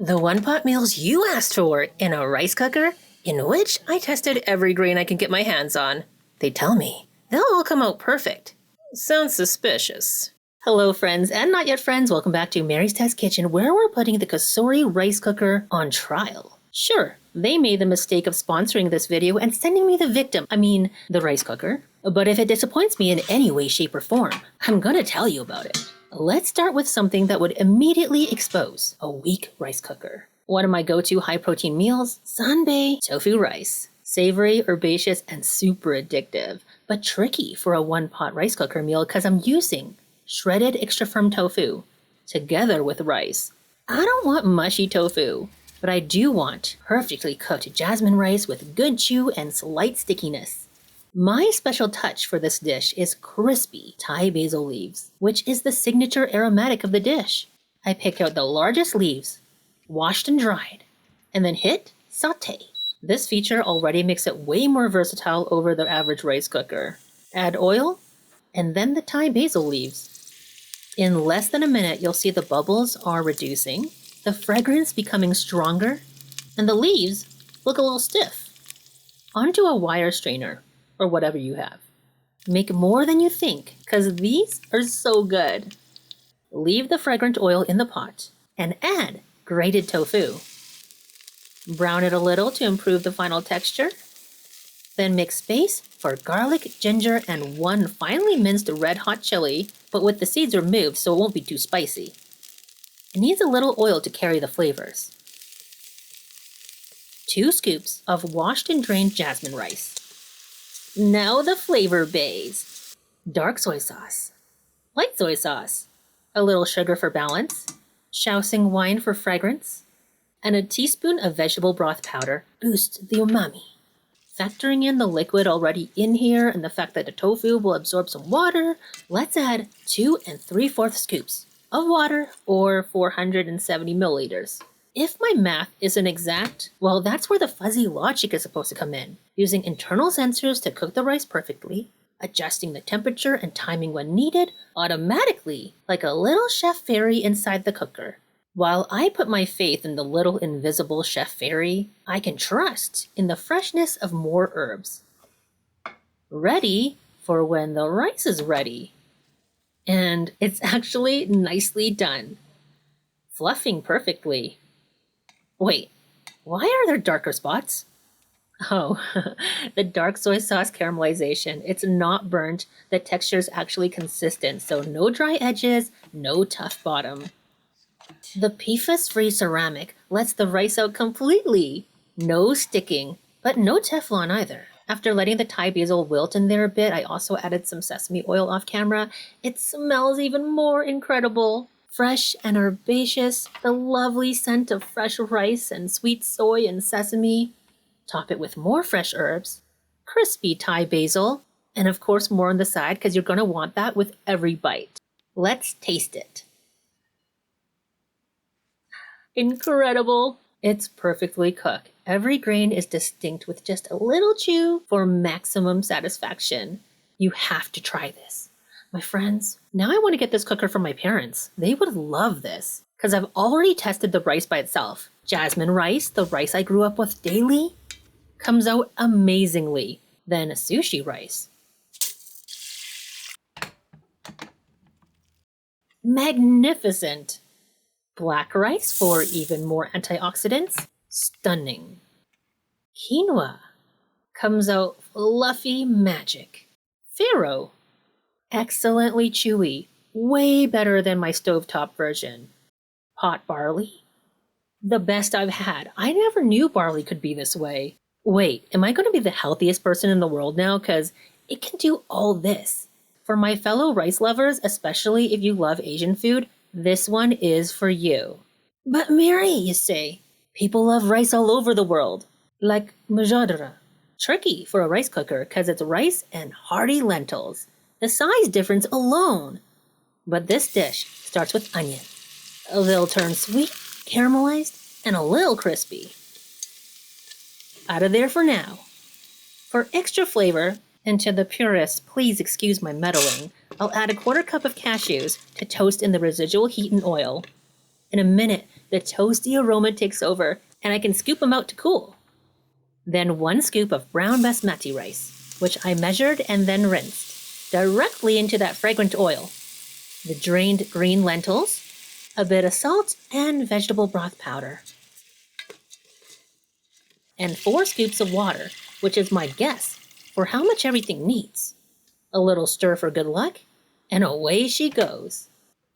The one-pot meals you asked for in a rice cooker, in which I tested every grain I can get my hands on. They tell me they'll all come out perfect. Sounds suspicious. Hello friends and not yet friends, welcome back to Mary's Test Kitchen, where we're putting the Kasori rice cooker on trial. Sure, they made the mistake of sponsoring this video and sending me the rice cooker. But if it disappoints me in any way, shape, or form, I'm gonna tell you about it. Let's start with something that would immediately expose a weak rice cooker. One of my go-to high-protein meals, Sanbei tofu rice. Savory, herbaceous, and super addictive, but tricky for a one-pot rice cooker meal because I'm using shredded extra firm tofu together with rice. I don't want mushy tofu, but I do want perfectly cooked jasmine rice with good chew and slight stickiness. My special touch for this dish is crispy Thai basil leaves, which is the signature aromatic of the dish. I pick out the largest leaves, washed and dried, and then hit sauté. This feature already makes it way more versatile over the average rice cooker. Add oil, and then the Thai basil leaves. In less than a minute, you'll see the bubbles are reducing, the fragrance becoming stronger, and the leaves look a little stiff. Onto a wire strainer, or whatever you have. Make more than you think, because these are so good. Leave the fragrant oil in the pot, and add grated tofu. Brown it a little to improve the final texture. Then make space for garlic, ginger, and one finely minced red hot chili, but with the seeds removed so it won't be too spicy. It needs a little oil to carry the flavors. 2 scoops of washed and drained jasmine rice. Now the flavor base. Dark soy sauce, light soy sauce, a little sugar for balance, Shaoxing wine for fragrance, and a teaspoon of vegetable broth powder boosts the umami. Factoring in the liquid already in here and the fact that the tofu will absorb some water, let's add 2 3/4 scoops of water or 470 milliliters. If my math isn't exact, well, that's where the fuzzy logic is supposed to come in, using internal sensors to cook the rice perfectly, adjusting the temperature and timing when needed, automatically, like a little chef fairy inside the cooker. While I put my faith in the little invisible chef fairy, I can trust in the freshness of more herbs. Ready for when the rice is ready. And it's actually nicely done. Fluffing perfectly. Wait, why are there darker spots? Oh, the dark soy sauce caramelization. It's not burnt, the texture is actually consistent, so no dry edges, no tough bottom. The PFAS-free ceramic lets the rice out completely. No sticking, but no Teflon either. After letting the Thai basil wilt in there a bit, I also added some sesame oil off camera. It smells even more incredible. Fresh and herbaceous, the lovely scent of fresh rice and sweet soy and sesame. Top it with more fresh herbs, crispy Thai basil, and of course more on the side because you're going to want that with every bite. Let's taste it. Incredible! It's perfectly cooked. Every grain is distinct with just a little chew for maximum satisfaction. You have to try this. My friends, now I want to get this cooker for my parents. They would love this, because I've already tested the rice by itself. Jasmine rice, the rice I grew up with daily, comes out amazingly. Then sushi rice. Magnificent. Black rice for even more antioxidants. Stunning. Quinoa comes out fluffy magic. Farro. Excellently chewy, way better than my stovetop version. Pot barley? The best I've had. I never knew barley could be this way. Wait, am I going to be the healthiest person in the world now? Because it can do all this. For my fellow rice lovers, especially if you love Asian food, this one is for you. But Mary, you say, people love rice all over the world. Like Mujadara. Tricky for a rice cooker because it's rice and hearty lentils. The size difference alone. But this dish starts with onion. They'll turn sweet, caramelized, and a little crispy. Out of there for now. For extra flavor, and to the purists, please excuse my meddling, I'll add a 1/4 cup of cashews to toast in the residual heat and oil. In a minute, the toasty aroma takes over, and I can scoop them out to cool. Then 1 scoop of brown basmati rice, which I measured and then rinsed, directly into that fragrant oil. The drained green lentils, a bit of salt, and vegetable broth powder. And 4 scoops of water, which is my guess for how much everything needs. A little stir for good luck, and away she goes.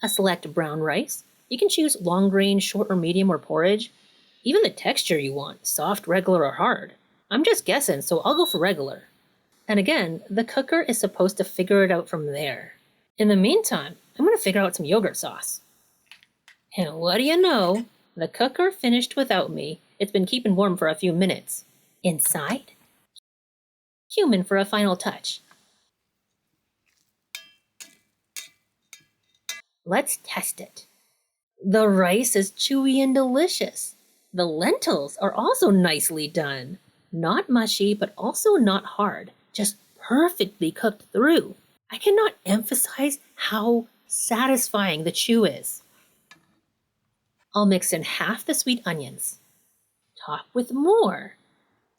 A select brown rice. You can choose long grain, short or medium, or porridge. Even the texture you want, soft, regular, or hard. I'm just guessing, so I'll go for regular. And again, the cooker is supposed to figure it out from there. In the meantime, I'm going to figure out some yogurt sauce. And what do you know? The cooker finished without me. It's been keeping warm for a few minutes. Inside, cumin for a final touch. Let's test it. The rice is chewy and delicious. The lentils are also nicely done. Not mushy, but also not hard. Just perfectly cooked through. I cannot emphasize how satisfying the chew is. I'll mix in half the sweet onions. Top with more.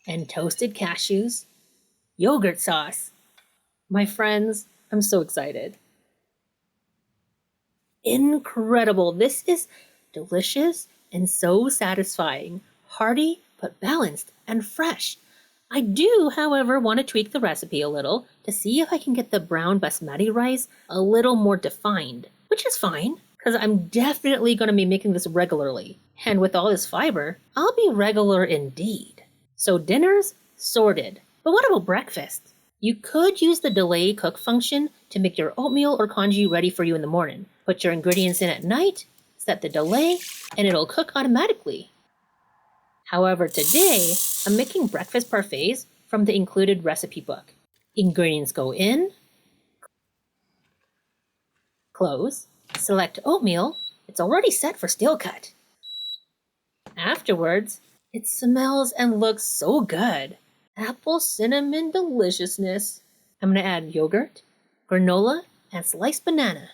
And toasted cashews. Yogurt sauce. My friends, I'm so excited. Incredible. This is delicious and so satisfying. Hearty, but balanced and fresh. I do, however, want to tweak the recipe a little to see if I can get the brown basmati rice a little more defined, which is fine, because I'm definitely going to be making this regularly. And with all this fiber, I'll be regular indeed. So dinner's sorted. But what about breakfast? You could use the delay cook function to make your oatmeal or congee ready for you in the morning. Put your ingredients in at night, set the delay, and it'll cook automatically. However, today, I'm making breakfast parfaits from the included recipe book. Ingredients go in, close, select oatmeal, it's already set for steel cut. Afterwards, it smells and looks so good. Apple cinnamon deliciousness. I'm going to add yogurt, granola, and sliced banana.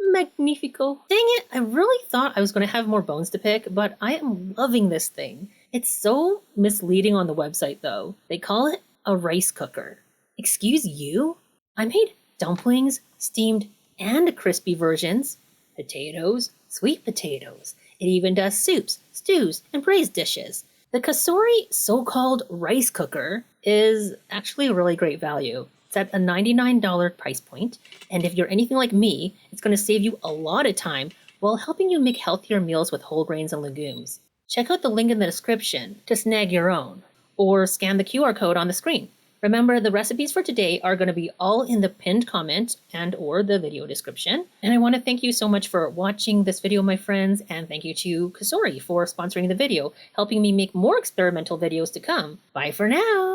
Magnifico. Dang it, I really thought I was going to have more bones to pick, but I am loving this thing. It's so misleading on the website though. They call it a rice cooker. Excuse you? I made dumplings, steamed and crispy versions, potatoes, sweet potatoes. It even does soups, stews, and braised dishes. The Kasori so-called rice cooker is actually a really great value. It's at a $99 price point, and if you're anything like me, it's going to save you a lot of time while helping you make healthier meals with whole grains and legumes. Check out the link in the description to snag your own, or scan the QR code on the screen. Remember, the recipes for today are going to be all in the pinned comment and or the video description. And I want to thank you so much for watching this video, my friends, and thank you to Kasori for sponsoring the video, helping me make more experimental videos to come. Bye for now!